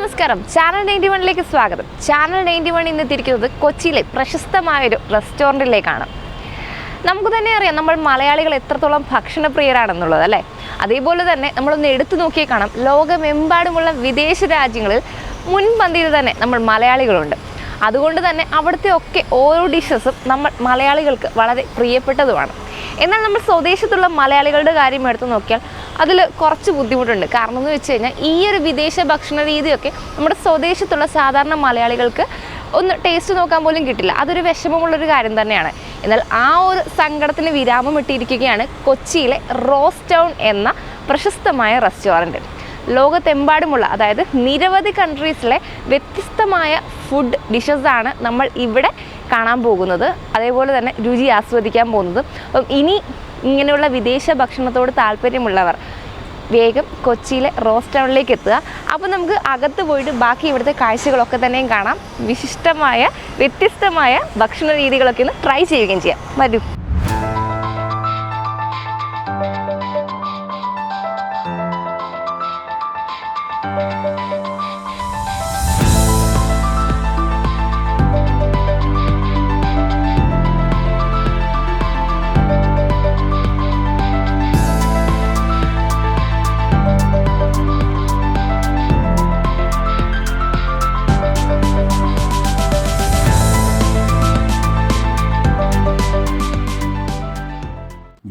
നമസ്കാരം, ചാനൽ 91ലേക്ക് സ്വാഗതം. ചാനൽ 91 ഇന്ന് തിരിക്കുന്നത് കൊച്ചിയിലെ പ്രശസ്തമായൊരു റെസ്റ്റോറൻറ്റിലേക്കാണ്. നമുക്ക് തന്നെ അറിയാം നമ്മൾ മലയാളികൾ എത്രത്തോളം ഭക്ഷണപ്രിയരാണെന്നുള്ളത് അല്ലേ. അതേപോലെ തന്നെ നമ്മളൊന്ന് എടുത്തു നോക്കിയേ കാണാം, ലോകമെമ്പാടുമുള്ള വിദേശ രാജ്യങ്ങളിൽ മുൻപന്തിയിൽ തന്നെ നമ്മൾ മലയാളികളുണ്ട്. അതുകൊണ്ട് തന്നെ അവിടുത്തെ ഒക്കെ ഓരോ ഡിഷസും നമ്മൾ മലയാളികൾക്ക് വളരെ പ്രിയപ്പെട്ടതുമാണ്. എന്നാൽ നമ്മൾ സ്വദേശത്തുള്ള മലയാളികളുടെ കാര്യം എടുത്തു നോക്കിയാൽ അതിൽ കുറച്ച് ബുദ്ധിമുട്ടുണ്ട്. കാരണം എന്ന് വെച്ച് കഴിഞ്ഞാൽ ഈ ഒരു വിദേശ ഭക്ഷണ രീതിയൊക്കെ നമ്മുടെ സ്വദേശത്തുള്ള സാധാരണ മലയാളികൾക്ക് ഒന്ന് ടേസ്റ്റ് നോക്കാൻ പോലും കിട്ടില്ല. അതൊരു വിഷമമുള്ളൊരു കാര്യം തന്നെയാണ്. എന്നാൽ ആ ഒരു സങ്കടത്തിന് വിരാമം ഇട്ടിരിക്കുകയാണ് കൊച്ചിയിലെ റോസ് ടൗൺ എന്ന പ്രശസ്തമായ റെസ്റ്റോറൻറ്റ്. ലോകത്തെമ്പാടുമുള്ള അതായത് നിരവധി കൺട്രീസിലെ വ്യത്യസ്തമായ ഫുഡ് ഡിഷസാണ് നമ്മൾ ഇവിടെ കാണാൻ പോകുന്നത്, അതേപോലെ തന്നെ രുചി ആസ്വദിക്കാൻ പോകുന്നത്. അപ്പം ഇനി ഇങ്ങനെയുള്ള വിദേശ ഭക്ഷണത്തോട് താല്പര്യമുള്ളവർ വേഗം കൊച്ചിയിലെ റോസ് ടൗണിലേക്ക് എത്തുക. അപ്പോൾ നമുക്ക് അകത്ത് പോയിട്ട് ബാക്കി ഇവിടുത്തെ കാഴ്ചകളൊക്കെ തന്നെയും കാണാം. വിശിഷ്ടമായ വ്യത്യസ്തമായ ഭക്ഷണ രീതികളൊക്കെ ഒന്ന് ട്രൈ ചെയ്യുകയും ചെയ്യാം. വരൂ.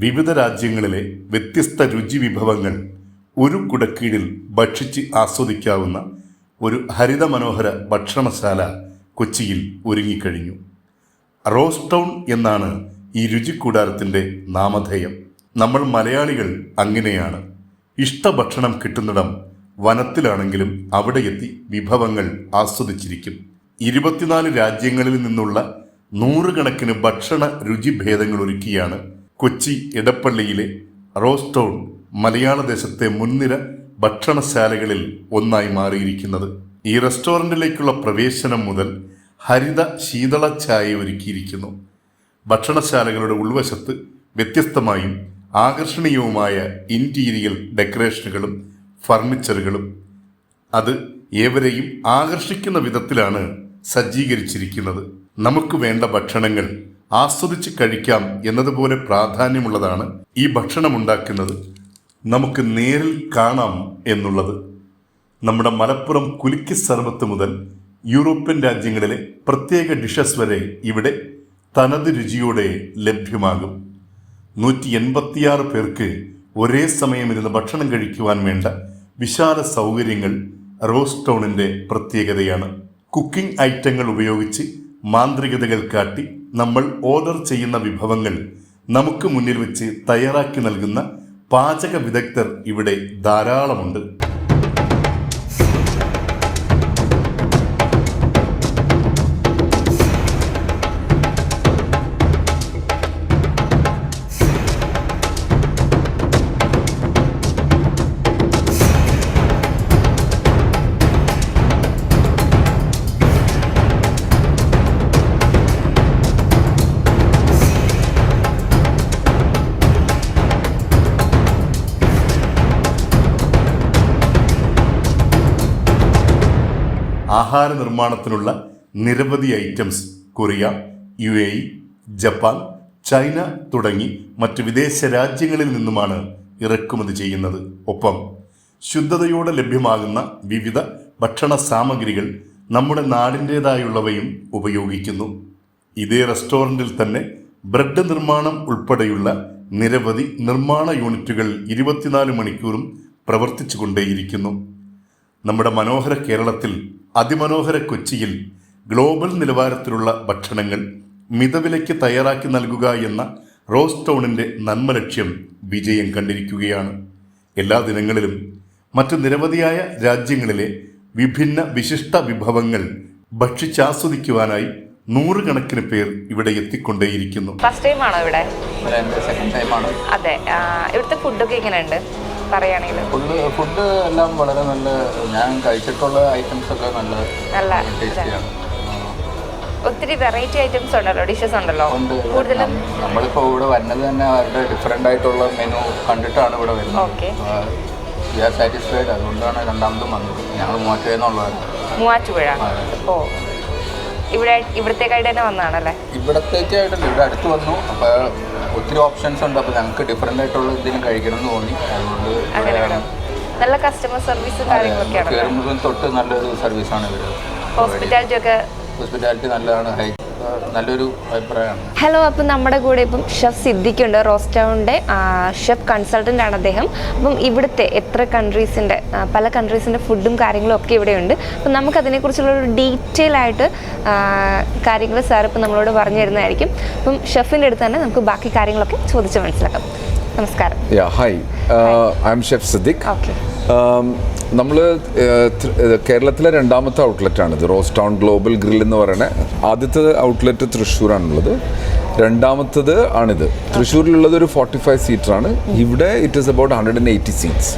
വിവിധ രാജ്യങ്ങളിലെ വ്യത്യസ്ത രുചി വിഭവങ്ങൾ ഒരു കുടക്കീഴിൽ ഭക്ഷിച്ച് ആസ്വദിക്കാവുന്ന ഒരു ഹരിതമനോഹര ഭക്ഷണശാല കൊച്ചിയിൽ ഒരുങ്ങിക്കഴിഞ്ഞു. റോസ് ടൗൺ എന്നാണ് ഈ രുചിക്കൂടാരത്തിൻ്റെ നാമധേയം. നമ്മൾ മലയാളികൾ അങ്ങനെയാണ്. ഇഷ്ടഭക്ഷണം കിട്ടുന്നിടം വനത്തിലാണെങ്കിലും അവിടെ എത്തി വിഭവങ്ങൾ ആസ്വദിച്ചിരിക്കും. 24 രാജ്യങ്ങളിൽ നിന്നുള്ള നൂറുകണക്കിന് ഭക്ഷണ രുചിഭേദങ്ങൾ ഒരുക്കിയാണ് കൊച്ചി ഇടപ്പള്ളിയിലെ റോസ് ടൗൺ മലയാള ദേശത്തെ മുൻനിര ഭക്ഷണശാലകളിൽ ഒന്നായി മാറിയിരിക്കുന്നത്. ഈ റെസ്റ്റോറൻറ്റിലേക്കുള്ള പ്രവേശനം മുതൽ ഹരിത ശീതള ചായ ഒരുക്കിയിരിക്കുന്നു. ഭക്ഷണശാലകളുടെ ഉൾവശത്ത് വ്യത്യസ്തമായും ആകർഷണീയവുമായ ഇൻറ്റീരിയൽ ഡെക്കറേഷനുകളും ഫർണിച്ചറുകളും അത് ഏവരെയും ആകർഷിക്കുന്ന വിധത്തിലാണ് സജ്ജീകരിച്ചിരിക്കുന്നത്. നമുക്ക് വേണ്ട ഭക്ഷണങ്ങൾ ആസ്വദിച്ച് കഴിക്കാം എന്നതുപോലെ പ്രാധാന്യമുള്ളതാണ് ഈ ഭക്ഷണം ഉണ്ടാക്കുന്നത് നമുക്ക് നേരിൽ കാണാം എന്നുള്ളത്. നമ്മുടെ മലപ്പുറം കുലുക്കി സർബത്ത് മുതൽ യൂറോപ്യൻ രാജ്യങ്ങളിലെ പ്രത്യേക ഡിഷസ് വരെ ഇവിടെ തനത് രുചിയോടെ ലഭ്യമാകും. 186 പേർക്ക് ഒരേ സമയം ഇരുന്ന് ഭക്ഷണം കഴിക്കുവാൻ വേണ്ട വിശാല സൗകര്യങ്ങൾ റോസ് ടൗണിൻ്റെ പ്രത്യേകതയാണ്. കുക്കിംഗ് ഐറ്റങ്ങൾ ഉപയോഗിച്ച് മാന്ത്രികതകൾ കാട്ടി നമ്മൾ ഓർഡർ ചെയ്യുന്ന വിഭവങ്ങൾ നമുക്ക് മുന്നിൽ വെച്ച് തയ്യാറാക്കി നൽകുന്ന പാചക വിദഗ്ധർ ഇവിടെ ധാരാളമുണ്ട്. ആഹാര നിർമ്മാണത്തിനുള്ള നിരവധി items Korea, UAE, Japan, China തുടങ്ങി മറ്റു വിദേശ രാജ്യങ്ങളിൽ നിന്നുമാണ് ഇറക്കുമതി ചെയ്യുന്നത്. ഒപ്പം ശുദ്ധതയോടെ ലഭ്യമാകുന്ന വിവിധ ഭക്ഷണ സാമഗ്രികൾ നമ്മുടെ നാടിൻ്റേതായുള്ളവയും ഉപയോഗിക്കുന്നു. ഇതേ റെസ്റ്റോറൻറ്റിൽ തന്നെ ബ്രെഡ് നിർമ്മാണം ഉൾപ്പെടെയുള്ള നിരവധി നിർമ്മാണ യൂണിറ്റുകൾ 24 മണിക്കൂറും പ്രവർത്തിച്ചു കൊണ്ടേയിരിക്കുന്നു. നമ്മുടെ മനോഹര കേരളത്തിൽ അതിമനോഹര കൊച്ചിയിൽ ഗ്ലോബൽ നിലവാരത്തിലുള്ള ഭക്ഷണങ്ങൾ മിതവിലയ്ക്ക് തയ്യാറാക്കി നൽകുക എന്ന റോസ് ടൗണിൻ്റെ നന്മ ലക്ഷ്യം വിജയം കണ്ടിരിക്കുകയാണ്. എല്ലാ ദിനങ്ങളിലും മറ്റു നിരവധിയായ രാജ്യങ്ങളിലെ വിഭിന്ന വിശിഷ്ട വിഭവങ്ങൾ ഭക്ഷിച്ചാസ്വദിക്കുവാനായി നൂറുകണക്കിന് പേർ ഇവിടെ എത്തിക്കൊണ്ടേയിരിക്കുന്നു. ഫസ്റ്റ് ടൈം ആണോ ഇവിടെ? അതെ. ഇവിടുത്തെ ഫുഡൊക്കെ എങ്ങനെയുണ്ട് പറയുകയാണെങ്കിൽ? ഫുഡ് എല്ലാം വളരെ നല്ല, ഞാൻ കഴിച്ചിട്ടുള്ള ഐറ്റംസ് ഒക്കെ നല്ല ടേസ്റ്റിയാണ്. ഒത്തിരി വെറൈറ്റി ഐറ്റംസ് ഉണ്ടല്ലോ, ഡിഷസ് ഉണ്ടല്ലോ. കൂടുതലും നമ്മളിപ്പോൾ ഇവിടെ വരുന്നത് തന്നെ അവരുടെ ഡിഫറെൻ്റ് ആയിട്ടുള്ള മെനു കണ്ടിട്ടാണ് ഇവിടെ വരുന്നത്. ഓക്കെ. We are satisfied. അതുകൊണ്ടാണ് രണ്ടാമതും വന്നത്. ഞങ്ങൾ മൂവാറ്റുപുഴയെന്നുള്ളതാണ്. മൂവാറ്റുപുഴ. ഓ, ഇവിടത്തേക്കായിട്ട് തന്നെ വന്നതാണല്ലേ? ഇവിടത്തേക്കായിട്ടല്ല, ഇവിടെ അടുത്ത് വന്നു. അപ്പോൾ ഒത്തിരി ഓപ്ഷൻസ് ഉണ്ട്. അപ്പോൾ ഞങ്ങൾക്ക് ഡിഫറെൻ്റ് ആയിട്ടുള്ള എന്തെങ്കിലും കഴിക്കണം എന്ന് തോന്നി. അതുകൊണ്ട് നല്ല കസ്റ്റമർ സർവീസും കാര്യങ്ങളൊക്കെയാണ്. കയറുമ്പോൾ തൊട്ട് നല്ലൊരു സർവീസാണ് ഇവർ. ഹോസ്പിറ്റാലിറ്റി നല്ലതാണ്. നല്ലൊരു അഭിപ്രായമാണ്. ഹലോ, അപ്പം നമ്മുടെ കൂടെ ഇപ്പം ഷെഫ് സിദ്ദിഖുണ്ട്. റോസ്റ്റൗണിൻ്റെ ഷെഫ് കൺസൾട്ടൻ്റ് ആണ് അദ്ദേഹം. അപ്പം ഇവിടുത്തെ പല കൺട്രീസിൻ്റെ ഫുഡും കാര്യങ്ങളും ഒക്കെ ഇവിടെയുണ്ട്. അപ്പം നമുക്കതിനെക്കുറിച്ചുള്ളൊരു ഡീറ്റെയിൽ ആയിട്ട് കാര്യങ്ങൾ സാർ ഇപ്പം നമ്മളോട് പറഞ്ഞു തരുന്നതായിരിക്കും. അപ്പം ഷെഫിൻ്റെ അടുത്ത് തന്നെ നമുക്ക് ബാക്കി കാര്യങ്ങളൊക്കെ ചോദിച്ച് മനസ്സിലാക്കാം. നമസ്കാരം. Hi, I M chef Siddique. Okay. നമ്മൾ കേരളത്തിലെ രണ്ടാമത്തെ ഔട്ട്ലെറ്റാണിത്. റോസ്റ്റൗൺ ഗ്ലോബൽ ഗ്രിൽ എന്ന് പറയുന്നത്. ആദ്യത്തെ ഔട്ട്ലെറ്റ് തൃശ്ശൂരാണുള്ളത്, രണ്ടാമത്തത് ആണിത്. തൃശ്ശൂരിലുള്ളത് ഒരു 45 സീറ്ററാണ്. ഇവിടെ ഇറ്റ് ഈസ് അബൌട്ട് 180 സീറ്റ്സ്.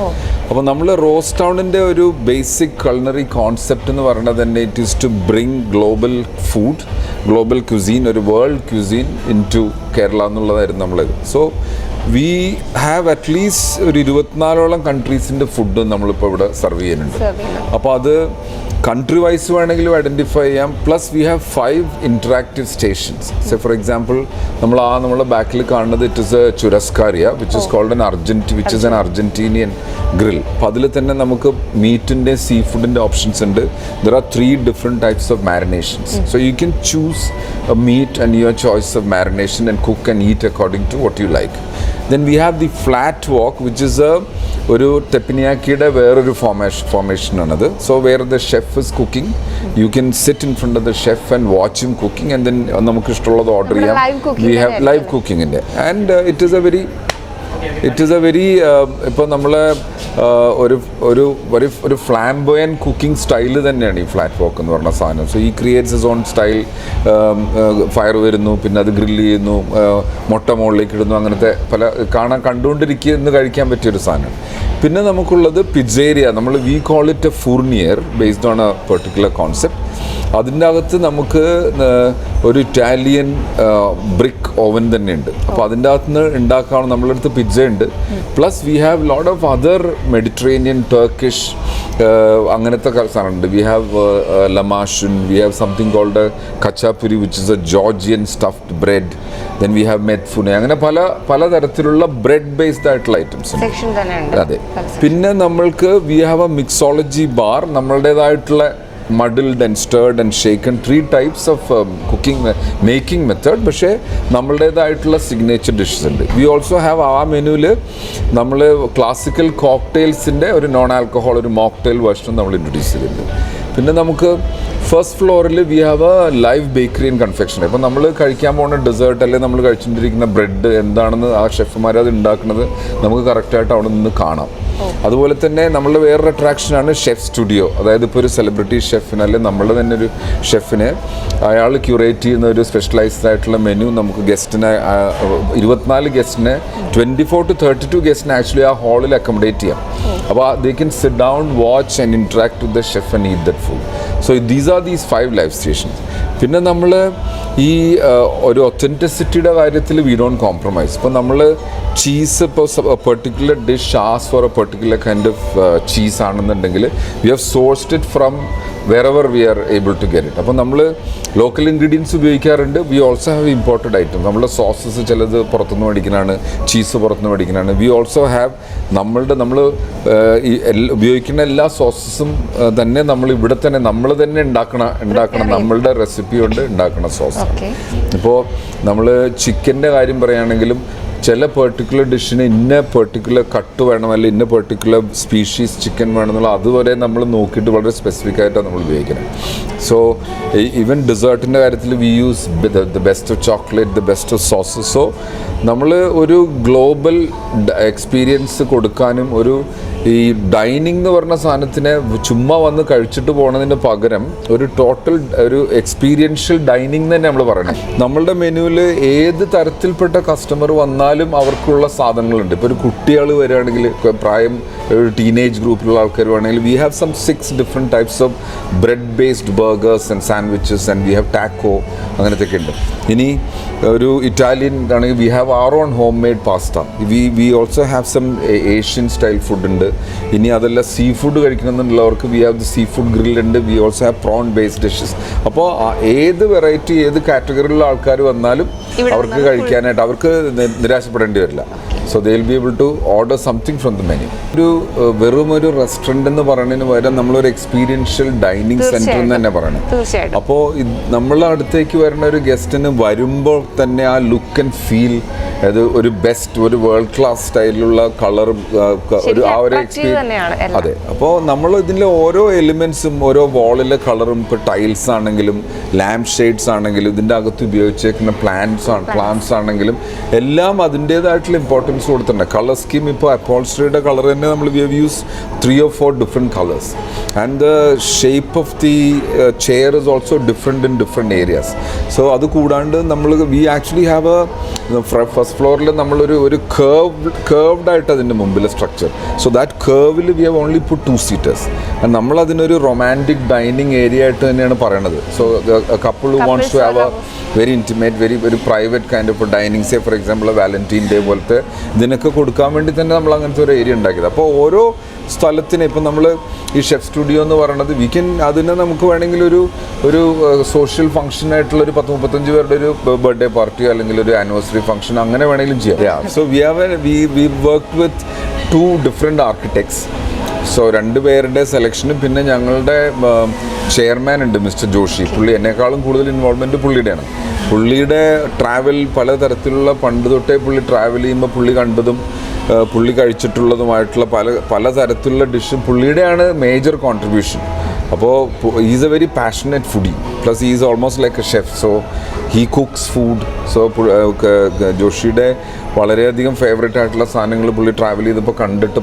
അപ്പോൾ നമ്മൾ റോസ്റ്റൗണിൻ്റെ ഒരു ബേസിക് കൾണറി കോൺസെപ്റ്റ് എന്ന് പറയുന്നത് തന്നെ it is to bring global food, global cuisine, ഒരു world cuisine into Kerala എന്നുള്ളതായിരുന്നു നമ്മളിത്. സോ വി ഹാവ് അറ്റ്ലീസ്റ്റ് ഒരു 24ഓളം കൺട്രീസിൻ്റെ ഫുഡ് നമ്മളിപ്പോൾ ഇവിടെ സെർവ് ചെയ്യുന്നുണ്ട്. അപ്പോൾ അത് കൺട്രി വൈസ് വേണമെങ്കിലും ഐഡൻറ്റിഫൈ ചെയ്യാം. Plus we have 5 interactive stations. So for example നമ്മുടെ ബാക്കിൽ കാണുന്നത് it is a churrascaria which is called which is an Argentinian grill. അപ്പോൾ അതിൽ തന്നെ നമുക്ക് മീറ്റിൻ്റെ സീ ഫുഡിൻ്റെ ഓപ്ഷൻസ് ഉണ്ട്. There are 3 different types of marinations. So you can choose a meat and your choice of marination and cook and eat according to what you like. Then we have the flat walk, which is ഒരു തെപ്പിനിയാക്കിയുടെ വേറൊരു formation ആണത്. So where the chef is cooking, you can sit in front of the chef and watch him cooking and then നമുക്ക് ഇഷ്ടമുള്ളത് order ചെയ്യാം. We have live കുക്കിങ്ങിൻ്റെ and it is a very ഇപ്പോൾ നമ്മൾ ഒരു ഫ്ലാംബോയൻ കുക്കിംഗ് സ്റ്റൈല് തന്നെയാണ് ഈ flat walk എന്ന് പറഞ്ഞ സാധനം. സോ ഈ creates is own style. Fire വരുന്നു, പിന്നെ അത് ഗ്രില്ല് ചെയ്യുന്നു, മുട്ട മുകളിലേക്ക് ഇടുന്നു, അങ്ങനത്തെ കണ്ടുകൊണ്ടിരിക്കുന്ന കഴിക്കാൻ പറ്റിയൊരു സാധനം. പിന്നെ നമുക്കുള്ളത് pizzeria. We call it a fournier based on a particular concept. അതിൻ്റെ അകത്ത് നമുക്ക് ഒരു ഇറ്റാലിയൻ ബ്രിക്ക് ഓവൻ തന്നെ ഉണ്ട്. അപ്പോൾ അതിൻ്റെ അകത്ത് നിന്ന് ഉണ്ടാക്കാവുന്ന നമ്മളുടെ അടുത്ത് പിസ്സ ഉണ്ട്. Plus we have lot of other Mediterranean, Turkish അങ്ങനത്തെ സാധനമുണ്ട്. We have lahmacun, we have something called khachapuri which is a Georgian stuffed bread. Then we have മെത്ഫുനെ. അങ്ങനെ പല തരത്തിലുള്ള ബ്രെഡ് ബേസ്ഡ് ആയിട്ടുള്ള ഐറ്റംസ് ഉണ്ട്. അതെ. പിന്നെ നമ്മൾക്ക് we have a mixology bar. നമ്മളുടേതായിട്ടുള്ള muddled and stirred and shaken, 3 types of making method. പക്ഷേ നമ്മളുടേതായിട്ടുള്ള സിഗ്നേച്ചർ ഡിഷസ് ഉണ്ട്. വി ഓൾസോ ഹാവ് ആ മെനുവിൽ നമ്മൾ ക്ലാസിക്കൽ കോക്ടെയിൽസിൻ്റെ ഒരു നോൺ ആൽക്കഹോൾ, ഒരു മോക്ടെയിൽ വേർഷൻ നമ്മൾ ഇൻട്രൊഡ്യൂസ് ചെയ്തിട്ടുണ്ട്. പിന്നെ നമുക്ക് ഫസ്റ്റ് ഫ്ലോറിൽ V have A live bakery and confection. ഇപ്പോൾ നമ്മൾ കഴിക്കാൻ പോകുന്ന ഡെസേർട്ട് അല്ലെങ്കിൽ നമ്മൾ കഴിച്ചുകൊണ്ടിരിക്കുന്ന ബ്രെഡ് എന്താണെന്ന് ആ ഷെഫുമാർ അത് ഉണ്ടാക്കുന്നത് നമുക്ക് കറക്റ്റായിട്ട് അവിടെ നിന്ന് കാണാം. അതുപോലെ തന്നെ നമ്മളുടെ വേറൊരു അട്രാക്ഷനാണ് ഷെഫ് സ്റ്റുഡിയോ. അതായത് ഇപ്പോൾ ഒരു സെലിബ്രിറ്റി ഷെഫിന് അല്ലെങ്കിൽ നമ്മളുടെ തന്നെ ഒരു ഷെഫിന് അയാൾ ക്യൂറേറ്റ് ചെയ്യുന്ന ഒരു സ്പെഷ്യലൈസ്ഡ് ആയിട്ടുള്ള മെനു നമുക്ക് ഗസ്റ്റിനെ 24 ഗസ്റ്റിനെ 24 to 32 ഗസ്റ്റിനെ ആക്ച്വലി ആ ഹാളിൽ അക്കോമഡേറ്റ് ചെയ്യാം. അപ്പോൾ they can sit down, watch and interact with the chef and eat that food. So these are these 5 live stations. പിന്നെ നമ്മൾ ഈ ഒരു ഒത്തൻറ്റിസിറ്റിയുടെ കാര്യത്തിൽ വി ഡോണ്ട് കോംപ്രമൈസ്. ഇപ്പോൾ നമ്മൾ ചീസ്, ഇപ്പോൾ particular dish as for a particular kind of cheese ആണെന്നുണ്ടെങ്കിൽ we have sourced it from wherever we are able to get it. അപ്പോൾ നമ്മൾ ലോക്കൽ ഇൻഗ്രീഡിയൻസ് ഉപയോഗിക്കാറുണ്ട്. We also have imported item. നമ്മളുടെ sauces ചിലത് പുറത്തുനിന്ന് മേടിക്കുന്നതാണ്, ചീസ് പുറത്തുനിന്ന് മേടിക്കുന്നതാണ്. V also have നമ്മൾ ഉപയോഗിക്കുന്ന എല്ലാ സോസസും തന്നെ നമ്മൾ ഇവിടെ തന്നെ നമ്മൾ തന്നെ ഉണ്ടാക്കണം നമ്മളുടെ റെസിപ്പി കൊണ്ട് ഉണ്ടാക്കുന്ന സോസ്. ഇപ്പോൾ നമ്മൾ ചിക്കൻ്റെ കാര്യം പറയുകയാണെങ്കിലും ചില പെർട്ടിക്കുലർ ഡിഷിന് ഇന്ന പെർട്ടിക്കുലർ കട്ട് വേണം, അല്ലെങ്കിൽ ഇന്ന പെർട്ടിക്കുലർ സ്പീഷീസ് ചിക്കൻ വേണമെന്നുള്ള അതുവരെ നമ്മൾ നോക്കിയിട്ട് വളരെ സ്പെസിഫിക് ആയിട്ടാണ് നമ്മൾ ഉപയോഗിക്കുന്നത്. സോ ഈവൻ ഡെസേർട്ടിൻ്റെ കാര്യത്തിൽ we use the best of chocolate, the best of sauces. So നമ്മൾ ഒരു ഗ്ലോബൽ എക്സ്പീരിയൻസ് കൊടുക്കാനും ഒരു ഈ ഡൈനിങ് എന്ന് പറഞ്ഞ സാധനത്തിനെ ചുമ്മാ വന്ന് കഴിച്ചിട്ട് പോണതിന് പകരം ഒരു ടോട്ടൽ ഒരു എക്സ്പീരിയൻഷ്യൽ ഡൈനിങ് തന്നെ നമ്മൾ പറയണം. നമ്മളുടെ മെനുവിൽ ഏത് തരത്തിൽപ്പെട്ട കസ്റ്റമർ വന്നാലും അവർക്കുള്ള സാധനങ്ങളുണ്ട്. ഇപ്പോൾ ഒരു കുട്ടികൾ വരികയാണെങ്കിൽ, പ്രായം ഒരു ടീനേജ് ഗ്രൂപ്പിലുള്ള ആൾക്കാർ വേണമെങ്കിൽ we have some 6 different types of bread based burgers and sandwiches and we have taco, അങ്ങനത്തെയൊക്കെ ഉണ്ട്. ഇനി ഒരു ഇറ്റാലിയൻ ആണെങ്കിൽ we have our own home made pasta. We also have some Asian style food ഉണ്ട്. ഇനി അതല്ല സീ ഫുഡ് കഴിക്കണമെന്നുള്ളവർക്ക് we have the seafood ഗ്രില്ലുണ്ട്, we also have prawn based dishes. അപ്പോൾ ഏത് വെറൈറ്റി ഏത് കാറ്റഗറിയിലുള്ള ആൾക്കാർ വന്നാലും അവർക്ക് കഴിക്കാനായിട്ട് അവർക്ക് നിരാശപ്പെടേണ്ടി വരില്ല. So they will be able to order something from the menu. വെറും ഒരു റെസ്റ്റോറൻറ്റ് എന്ന് പറയുന്നതിന് പകരം നമ്മളൊരു എക്സ്പീരിയൻഷ്യൽ ഡൈനിങ് സെൻറ്റർ എന്ന് തന്നെ പറയണം. അപ്പോൾ നമ്മളെ അടുത്തേക്ക് വരുന്ന ഒരു ഗസ്റ്റിന് വരുമ്പോൾ തന്നെ ആ ലുക്ക് ആൻഡ് ഫീൽ, അത് ഒരു ബെസ്റ്റ് ഒരു വേൾഡ് ക്ലാസ് സ്റ്റൈലിലുള്ള കളറും ഒരു ആ ഒരു എക്സ്പീരിയൻസ്. അതെ, അപ്പോൾ നമ്മൾ ഇതിലെ ഓരോ എലിമെൻസും ഓരോ വാളിലെ കളറും, ഇപ്പോൾ ടൈൽസ് ആണെങ്കിലും ലാമ്പ് ഷെയ്ഡ്സ് ആണെങ്കിലും ഇതിൻ്റെ അകത്ത് ഉപയോഗിച്ചേക്കുന്ന പ്ലാന്റ്സ് ആണെങ്കിലും എല്ലാം അതിൻ്റേതായിട്ടുള്ള ഇമ്പോർട്ടൻസ് കൊടുത്തിട്ടുണ്ട്. കളർ സ്കീം ഇപ്പോൾ അപ്പോൾസ്ട്രിയുടെ കളർ തന്നെ നമ്മൾ we have use 3 or 4 different colours and the shape of the chair is also different in different areas. So അത് കൂടാണ്ട് നമ്മൾ വി ആക്ച്വലി ഹാവ് ഫസ്റ്റ് ഫ്ലോറിൽ നമ്മളൊരു കേർവ്ഡ് ആയിട്ട് അതിൻ്റെ മുമ്പിൽ സ്ട്രക്ചർ. സോ ദാറ്റ് കേർവിൽ we have only put 2 seaters. നമ്മളതിനൊരു റൊമാൻറ്റിക് ഡൈനിങ് ഏരിയ ആയിട്ട് തന്നെയാണ് പറയണത്. So couple who wants to have a very intimate ഒരു private kind of dining, say for example Valentine day പോലത്തെ ഇതിനൊക്കെ കൊടുക്കാൻ വേണ്ടി തന്നെ നമ്മൾ അങ്ങനത്തെ ഒരു ഏരിയ ഉണ്ടാക്കിയത്. അപ്പോൾ ഓരോ സ്ഥലത്തിന് ഇപ്പം നമ്മൾ ഈ ഷെഫ് സ്റ്റുഡിയോ എന്ന് പറയുന്നത് അതിനെ നമുക്ക് വേണമെങ്കിൽ ഒരു സോഷ്യൽ ഫംഗ്ഷൻ ആയിട്ടുള്ള ഒരു 10-35 പേരുടെ ഒരു ബർത്ത്ഡേ പാർട്ടിയോ അല്ലെങ്കിൽ ഒരു ആനിവേഴ്സറി ഫംഗ്ഷൻ അങ്ങനെ വേണമെങ്കിലും ചെയ്യാം. So we work with 2 different architects. So 2 പേരുടെ സെലക്ഷനും പിന്നെ ഞങ്ങളുടെ ചെയർമാൻ ഉണ്ട് മിസ്റ്റർ ജോഷി. പുള്ളി എന്നെക്കാളും കൂടുതൽ ഇൻവോൾവ്മെൻറ്റ് പുള്ളിയുടെയാണ്. പുള്ളിയുടെ ട്രാവൽ പലതരത്തിലുള്ള പണ്ട് തൊട്ടേ പുള്ളി ട്രാവൽ ചെയ്യുമ്പോൾ പുള്ളി കണ്ടതും പുള്ളി കഴിച്ചിട്ടുള്ളതുമായിട്ടുള്ള പല തരത്തിലുള്ള ഡിഷും പുള്ളിയുടെയാണ് മേജർ കോൺട്രിബ്യൂഷൻ. അപ്പോൾ is a very passionate foodie, plus is almost like a chef. So he cooks food. So ജോഷിയുടെ വളരെയധികം ഫേവറേറ്റ് ആയിട്ടുള്ള സാധനങ്ങൾ പുള്ളി ട്രാവൽ ചെയ്തപ്പോൾ കണ്ടിട്ട്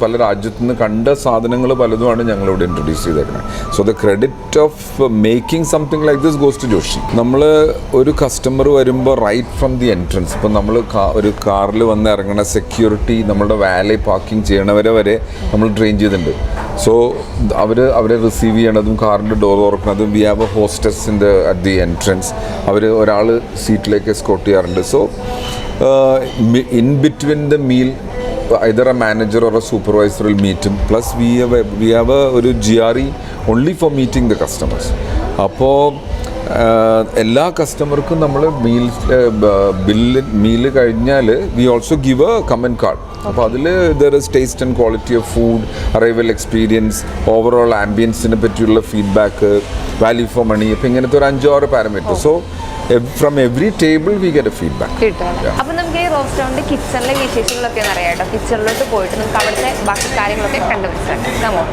പല രാജ്യത്തു നിന്ന് കണ്ട സാധനങ്ങൾ പലതുമാണ് ഞങ്ങളിവിടെ ഇൻട്രൊഡ്യൂസ് ചെയ്തേക്കുന്നത്. So the credit of making something like this goes to Joshi. നമ്മൾ ഒരു കസ്റ്റമർ വരുമ്പോൾ റൈറ്റ് ഫ്രം ദി എൻട്രൻസ്, ഇപ്പം നമ്മൾ ഒരു കാറിൽ വന്ന് ഇറങ്ങുന്ന സെക്യൂരിറ്റി നമ്മുടെ വാലി പാർക്കിംഗ് ചെയ്യണവരെ വരെ നമ്മൾ ട്രെയിൻ ചെയ്തിട്ടുണ്ട്. സോ അവരെ റിസീവ് ചെയ്യണതും കാറിൻ്റെ ഡോർ തുറക്കുന്നതും we have a hostess at the entrance. അവർ സീറ്റിലേക്ക് എസ്കോർട്ട് ചെയ്യാറുണ്ട്. So in between the meal either a manager or a supervisor will meet him, plus we have a GRE only for meeting the customers. അപ്പോൾ എല്ലാ കസ്റ്റമർക്കും നമ്മൾ meal കഴിഞ്ഞാൽ we also give a comment card. അപ്പോൾ അതിൽ there is taste and quality of food, arrival experience, overall ആംബിയൻസിനെ പറ്റിയുള്ള feedback, value for money, അപ്പോൾ ഇങ്ങനത്തെ ഒരു 5-6 parameter. So from every table we get a feedback. അപ്പോൾ നമുക്ക് ഈ റെസ്റ്റോറൻറ്റ് കിച്ചണിലെ വിശേഷങ്ങളൊക്കെ ഒന്ന് അറിയാം കേട്ടോ. കിച്ചണിലോട്ട് പോയിട്ട് നമുക്ക് അവിടുത്തെ ബാക്കി കാര്യങ്ങളൊക്കെ കണ്ടുപിടിച്ചിട്ടുണ്ട്. കമോ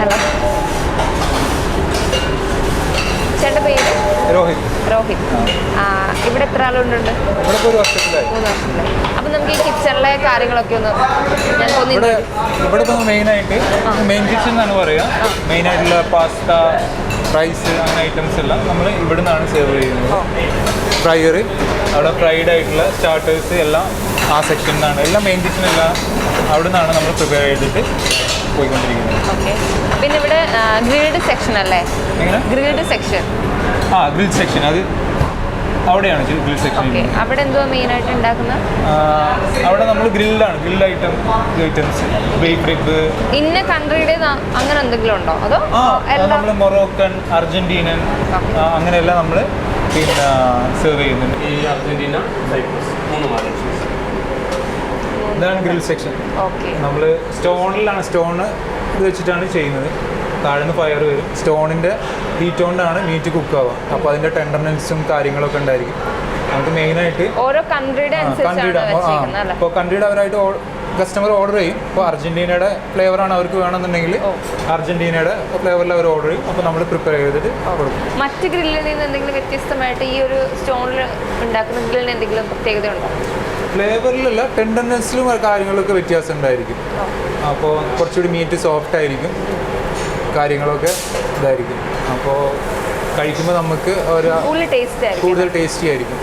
ഹലോ, ചേട്ടൻ്റെ പേര്? രോഹിത്. ഇവിടെ എത്ര ആളുണ്ടുണ്ട്? 3 വർഷത്തിലായി. അപ്പം നമുക്ക് ഈ കിച്ചണിലെ കാര്യങ്ങളൊക്കെ ഒന്ന് ഞാൻ തോന്നി. ഇവിടെ മെയിനായിട്ട് മെയിൻ കിച്ചൺ എന്നാണ് പറയുക. മെയിനായിട്ടുള്ള പാസ്ത, റൈസ് അങ്ങനെ ഐറ്റംസ് എല്ലാം നമ്മൾ ഇവിടെ നിന്നാണ് സെർവ് ചെയ്യുന്നത്. ഫ്രയർ, അവിടെ ഫ്രൈഡ് ആയിട്ടുള്ള സ്റ്റാർട്ടേഴ്സ് എല്ലാം ആ സെക്ഷനിൽ നിന്നാണ്. എല്ലാം മെയിൻ കിച്ചണെല്ലാം അവിടെ നിന്നാണ് നമ്മൾ പ്രിപ്പയർ ചെയ്തിട്ട് പോയിക്കൊണ്ടിരിക്കുന്നത്. ഓക്കെ. പിന്നെ ഇവിടെ ഗ്രിൽഡ് സെക്ഷൻ അല്ലേ? Grilled section. ഗ്രിൽ സെക്ഷൻ അത് അവിടെയാണ് ഗ്രിൽ സെക്ഷൻ. അവിടെ എന്തുവാ മെയിനായിട്ട് ഉണ്ടാക്കുന്നത്? അവിടെ നമ്മൾ ഗ്രിൽ ഐറ്റംസ്, ബേക്ക് റിബ്. ഇന്ന കൺട്രിയുടെ അങ്ങനെ എന്തെങ്കിലും ഉണ്ടോ? അതോ നമ്മൾ മൊറോക്കൻ, അർജന്റീനൻ അങ്ങനെയെല്ലാം നമ്മൾ പിന്നെ സെർവ് ചെയ്യുന്നുണ്ട്. ഈ അർജന്റീന, സൈപ്രസ് 3 മാർക്കറ്റ്. ഇതാണ് ഗ്രിൽ സെക്ഷൻ. നമ്മൾ സ്റ്റോണ് ഇത് വെച്ചിട്ടാണ് ചെയ്യുന്നത്. താഴ്ന്ന് ഫയർ വരും. സ്റ്റോണിൻ്റെ ഹീറ്റ് കൊണ്ടാണ് മീറ്റ് കുക്ക് ആവുക. അപ്പോൾ അതിൻ്റെ ടെൻഡർനെസ്സും കാര്യങ്ങളൊക്കെ ഉണ്ടായിരിക്കും. നമുക്ക് മെയിനായിട്ട് ഓരോ കൺട്രിയുടെ ഇപ്പോൾ കൺട്രിയുടെ അവരായിട്ട് കസ്റ്റമർ ഓർഡർ ചെയ്യും. ഇപ്പോൾ അർജന്റീനയുടെ ഫ്ലേവറാണ് അവർക്ക് വേണമെന്നുണ്ടെങ്കിൽ അർജന്റീനയുടെ ഫ്ലേവറിൽ അവർ ഓർഡർ ചെയ്യും. അപ്പോൾ നമ്മൾ പ്രിപ്പയർ ചെയ്തിട്ട് കൊടുക്കും. മറ്റ് ഗ്രില്ലിൽ നിന്ന് എന്തെങ്കിലും വ്യത്യസ്തമായിട്ട് ഈ ഒരു സ്റ്റോണിൽ ഉണ്ടാക്കുന്ന ഗ്രില്ലിന് എന്തെങ്കിലും പ്രത്യേകത ഉണ്ടോ? ഫ്ലേവറിലല്ല, ടെൻഡർനെസ്സിലും കാര്യങ്ങളൊക്കെ വ്യത്യാസം ഉണ്ടായിരിക്കും. അപ്പോൾ കുറച്ചുകൂടി മീറ്റ് സോഫ്റ്റ് ആയിരിക്കും, കാര്യങ്ങളൊക്കെ ഇതായിരിക്കും. അപ്പോൾ കഴിക്കുമ്പോൾ നമുക്ക് കൂടുതൽ ടേസ്റ്റി ആയിരിക്കും.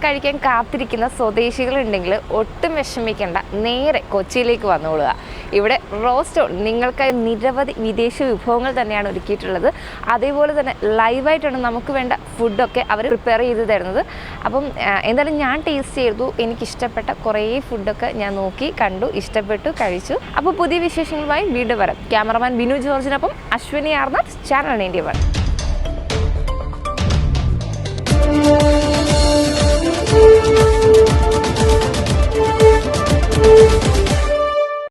കഴിക്കാൻ കാത്തിരിക്കുന്ന സ്വദേശികളുണ്ടെങ്കിൽ ഒട്ടും വിഷമിക്കേണ്ട, നേരെ കൊച്ചിയിലേക്ക് വന്നോളുക. ഇവിടെ റോസ്റ്റോ നിങ്ങൾക്കായി നിരവധി വിദേശ വിഭവങ്ങൾ തന്നെയാണ് ഒരുക്കിയിട്ടുള്ളത്. അതേപോലെ തന്നെ ലൈവായിട്ടാണ് നമുക്ക് വേണ്ട ഫുഡൊക്കെ അവർ പ്രിപ്പയർ ചെയ്ത് തരുന്നത്. അപ്പം എന്തായാലും ഞാൻ ടേസ്റ്റ് ചെയ്തു, എനിക്കിഷ്ടപ്പെട്ട കുറേ ഫുഡൊക്കെ ഞാൻ നോക്കി കണ്ടു, ഇഷ്ടപ്പെട്ടു, കഴിച്ചു. അപ്പോൾ പുതിയ വിശേഷങ്ങളുമായി വീണ്ടും വരാം. Cameraman Binu ജോർജിനൊപ്പം Ashwini Arnath, channel 91.